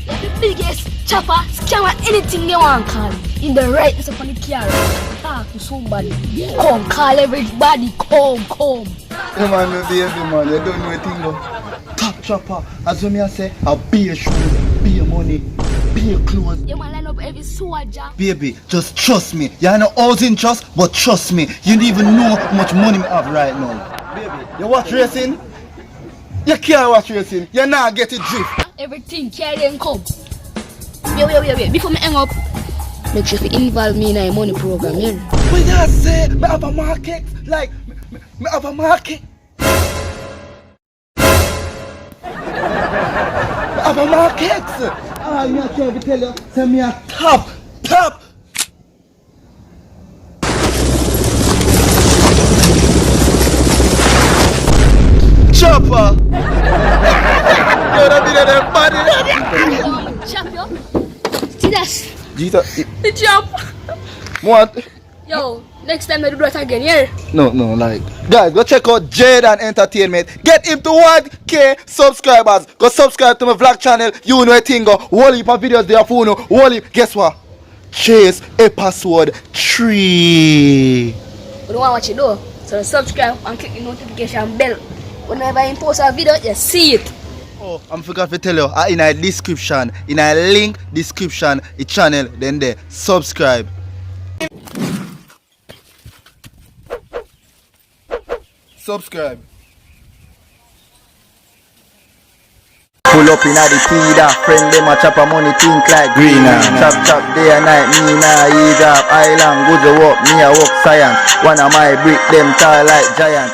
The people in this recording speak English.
The biggest chopper, scammer, anything they want call. In the right is up on the car. Talk to somebody. Come, call everybody. Come. Hey man, no baby man, you don't know a thing though. Top chopper, as when I say, I'll be your shoes, be your money, be your clothes. You man line up every soldier. Baby, just trust me. You're not always in trust, but trust me. You don't even know how much money I have right now. Baby, you watch racing? You can't watch racing. You not get it drift. Everything carry and come. Wait. Before me hang up, make sure you involve me in a money program, yeah? But you say, I have a market. Like, I have a market. I have a market. Ah, you not trying to tell you, send me a top. Chopper. You're not being that body. Chop yo. See that? Jesus. The jump. What? Yo, next time I do that again, yeah? No, like. Guys, go check out Jaden Entertainment. Get him to 1K subscribers. Go subscribe to my vlog channel. You know a thing. Whole heap of videos there for you. Whole heap. Guess what? Chase episode 3. You don't want what you do. So subscribe and click the notification bell. Whenever I post a video, you see it. Oh, I forgot to tell you. In a description, in a link description, the channel, then there. Subscribe. Subscribe. Pull up in a the feeder, friend them a chop a money think like greener. Chop day and night, me nah ease up. Island good to walk, me a walk science. One of my brick them tall like giant.